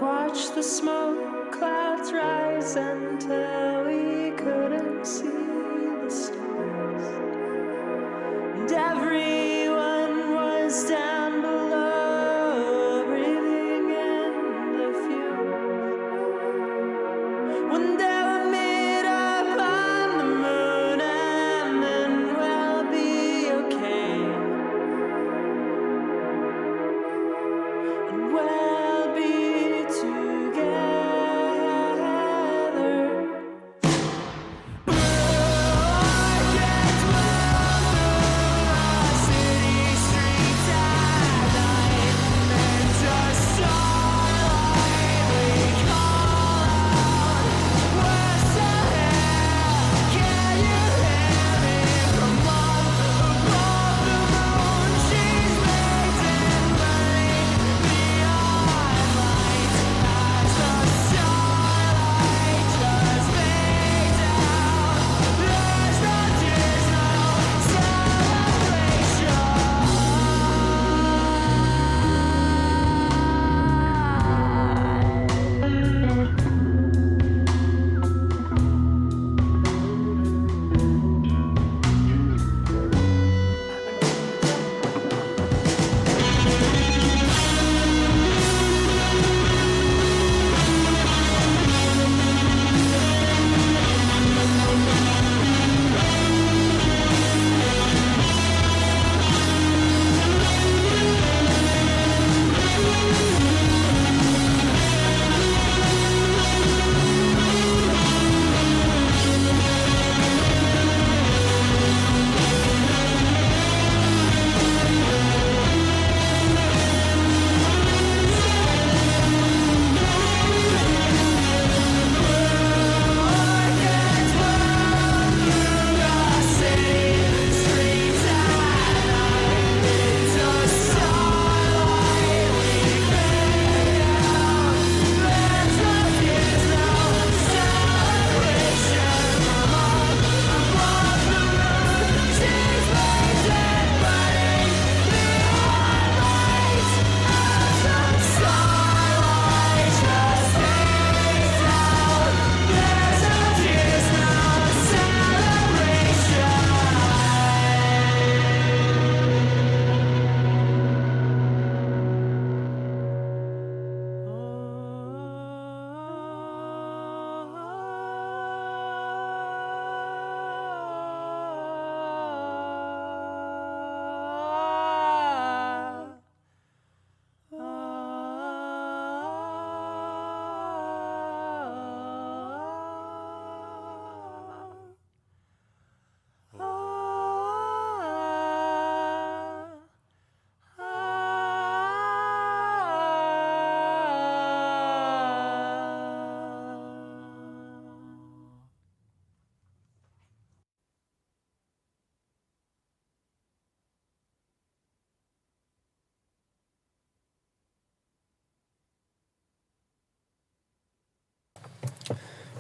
Watch the smoke clouds rise until we couldn't see the stars, and everyone was down below, breathing in the fumes. One day we'll meet up on the moon, and then we'll be okay, and we'll be together. Orchids bloom through our city streets at night, into starlight we call out, we're still here, can you hear me? From up above the moon, she's baked and burning neon lights as the starlight just fades out. There's no tears, no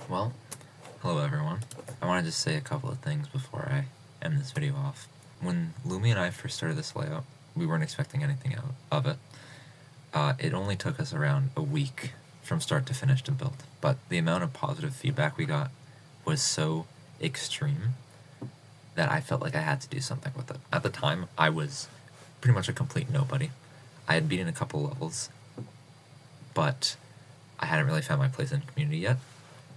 Well, hello everyone. I want to just say a couple of things before I end this video off. When Lumi and I first started this layout, we weren't expecting anything out of it. It only took us around a week from start to finish to build, but the amount of positive feedback we got was so extreme that I felt like I had to do something with it. At the time, I was pretty much a complete nobody. I had beaten a couple levels, but I hadn't really found my place in the community yet.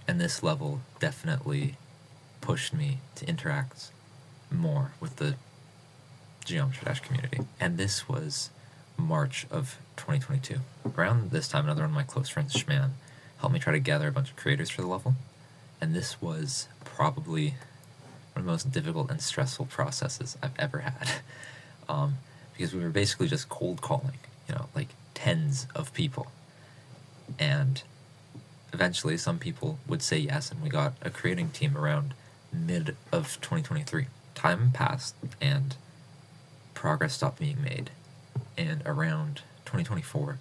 And this level definitely pushed me to interact more with the Geometry Dash community. And this was March of 2022. Around this time, another one of my close friends, Shman, helped me try to gather a bunch of creators for the level. And this was probably one of the most difficult and stressful processes I've ever had. Because we were basically just cold calling, like tens of people. And eventually some people would say yes, and we got a creating team around mid of 2023. Time passed and progress stopped being made, and around 2024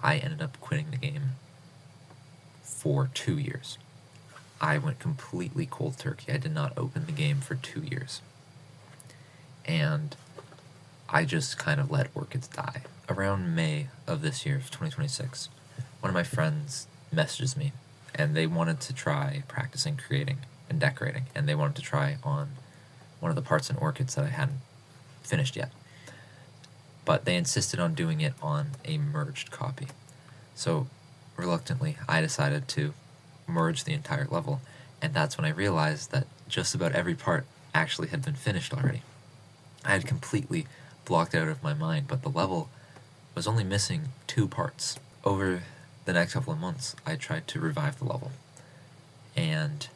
I ended up quitting the game for 2 years. I went completely cold turkey. I did not open the game for 2 years. And I just kind of let Orchids die. Around May of this year, of 2026, one of my friends messages me, and they wanted to try practicing creating and decorating, and they wanted to try on one of the parts in Orchids that I hadn't finished yet. But they insisted on doing it on a merged copy. So, reluctantly, I decided to merge the entire level, and that's when I realized that just about every part actually had been finished already. I had completely blocked out of my mind, but the level was only missing 2 parts. Over the next couple of months, I tried to revive the level, and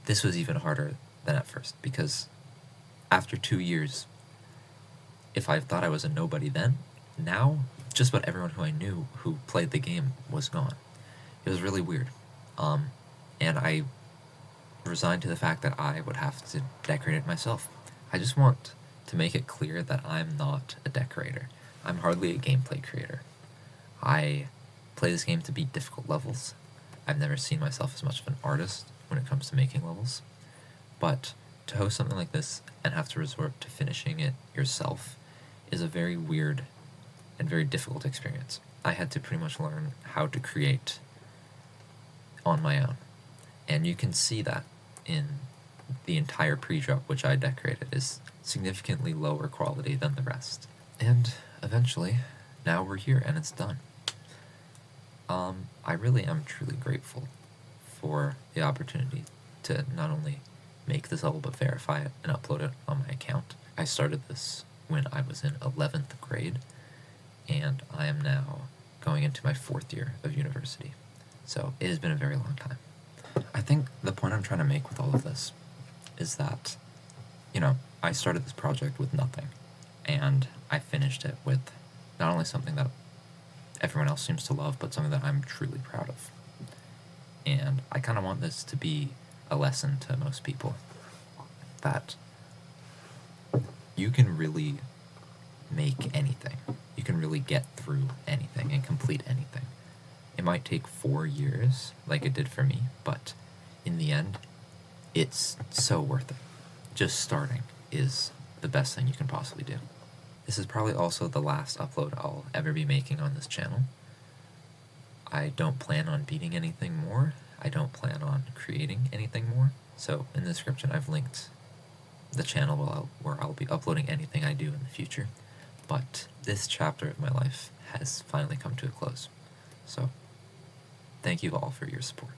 this was even harder than at first, because after 2 years, if I thought I was a nobody then, now just about everyone who I knew who played the game was gone. It was really weird. And I resigned to the fact that I would have to decorate it myself. I just want to make it clear that I'm not a decorator. I'm hardly a gameplay creator. I play this game to beat difficult levels. I've never seen myself as much of an artist when it comes to making levels. But to host something like this and have to resort to finishing it yourself is a very weird and very difficult experience. I had to pretty much learn how to create on my own. And you can see that in the entire pre-drop, which I decorated, is significantly lower quality than the rest. And eventually, now we're here and it's done. I really am truly grateful for the opportunity to not only make this level but verify it and upload it on my account. I started this when I was in 11th grade, and I am now going into my 4th year of university. So it has been a very long time. I think the point I'm trying to make with all of this is that, I started this project with nothing, and I finished it with not only something that everyone else seems to love, but something that I'm truly proud of. And I kind of want this to be a lesson to most people that you can really make anything. You can really get through anything and complete anything. It might take 4 years, like it did for me, but in the end, it's so worth it. Just starting is the best thing you can possibly do. This is probably also the last upload I'll ever be making on this channel. I don't plan on beating anything more. I don't plan on creating anything more. So in the description I've linked the channel where I'll be uploading anything I do in the future. But this chapter of my life has finally come to a close. So thank you all for your support.